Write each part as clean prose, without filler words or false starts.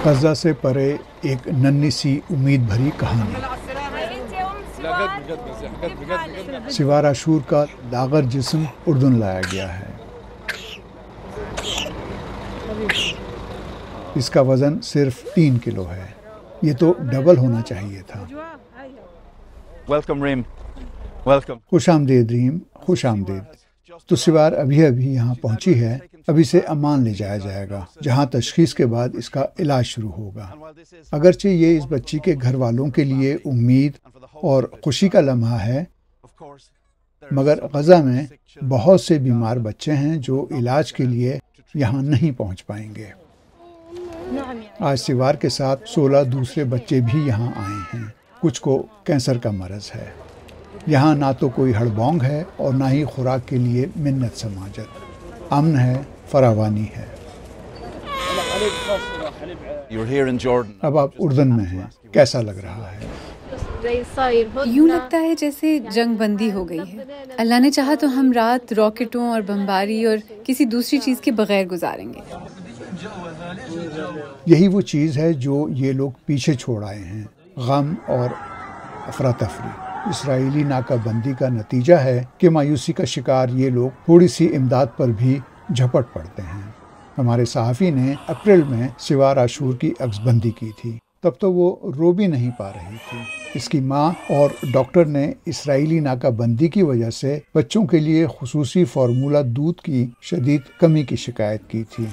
غزہ سے پرے ایک ننھی سی امید بھری کہانی۔ سوار عاشور کا لاغر جسم اردن لایا گیا ہے۔ اس کا وزن صرف 3 کلو ہے۔ یہ تو ڈبل ہونا چاہیے تھا۔ خوش آمدید ریم، خوش آمدید۔ تو سوار ابھی یہاں پہنچی ہے۔ اب اسے عمان لے جایا جائے گا، جہاں تشخیص کے بعد اس کا علاج شروع ہوگا۔ اگرچہ یہ اس بچی کے گھر والوں کے لیے امید اور خوشی کا لمحہ ہے، مگر غزہ میں بہت سے بیمار بچے ہیں جو علاج کے لیے یہاں نہیں پہنچ پائیں گے۔ آج سوار کے ساتھ 16 دوسرے بچے بھی یہاں آئے ہیں۔ کچھ کو کینسر کا مرض ہے۔ یہاں نہ تو کوئی ہڑبونگ ہے اور نہ ہی خوراک کے لیے منت سماجت۔ امن ہے، فراوانی ہے۔ اب آپ اردن میں ہیں، کیسا لگ رہا ہے؟ یوں لگتا ہے جیسے جنگ بندی ہو گئی ہے۔ اللہ نے چاہا تو ہم رات راکٹوں اور بمباری اور کسی دوسری چیز کے بغیر گزاریں گے۔ یہی وہ چیز ہے جو یہ لوگ پیچھے چھوڑ آئے ہیں، غم اور افراتفری۔ اسرائیلی ناکہ بندی کا نتیجہ ہے کہ مایوسی کا شکار یہ لوگ تھوڑی سی امداد پر بھی جھپٹ پڑتے ہیں۔ ہمارے صحافی نے اپریل میں سوار عاشور کی عکس بندی کی تھی، تب تو وہ رو بھی نہیں پا رہی تھی۔ اس کی ماں اور ڈاکٹر نے اسرائیلی ناکہ بندی کی وجہ سے بچوں کے لیے خصوصی فارمولہ دودھ کی شدید کمی کی شکایت کی تھی۔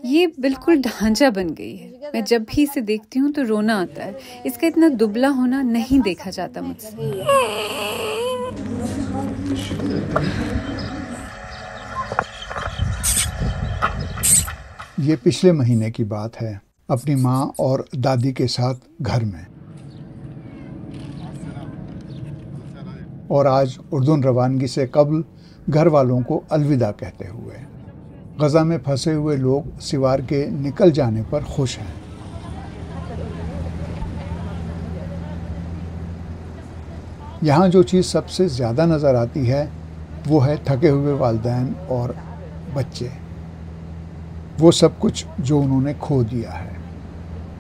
یہ بالکل ڈھانچہ بن گئی ہے۔ میں جب بھی اسے دیکھتی ہوں تو رونا آتا ہے۔ اس کا اتنا دبلا ہونا نہیں دیکھا جاتا مجھ سے۔ یہ پچھلے مہینے کی بات ہے، اپنی ماں اور دادی کے ساتھ گھر میں، اور آج اردن روانگی سے قبل گھر والوں کو الوداع کہتے ہوئے۔ غزہ میں پھنسے ہوئے لوگ سوار کے نکل جانے پر خوش ہیں۔ یہاں جو چیز سب سے زیادہ نظر آتی ہے وہ ہے تھکے ہوئے والدین اور بچے، وہ سب کچھ جو انہوں نے کھو دیا ہے۔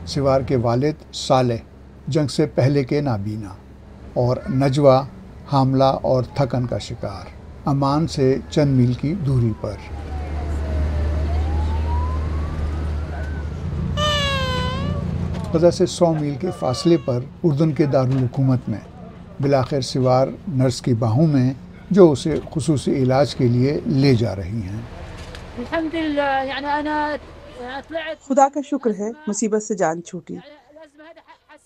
سوار کے والد صالح جنگ سے پہلے کے نابینا، اور نجوہ حاملہ اور تھکن کا شکار، امان سے چند میل کی دوری پر۔ غزہ سے 100 میل کے فاصلے پر اردن کے دارالحکومت میں بالآخر سوار نرس کی باہوں میں، جو اسے خصوصی علاج کے لیے لے جا رہی ہیں۔ خدا کا شکر ہے مصیبت سے جان چھوٹی۔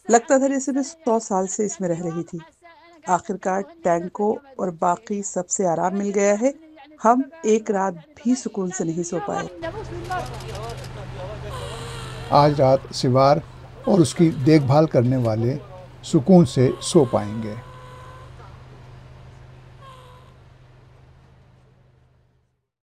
لگتا تھا جیسے میں 100 سال سے اس میں رہ رہی تھی۔ آخرکار ٹینکوں اور باقی سب سے آرام مل گیا ہے۔ ہم ایک رات بھی سکون سے نہیں سو پائے۔ آج رات سوار اور اس کی دیکھ بھال کرنے والے سکون سے سو پائیں گے۔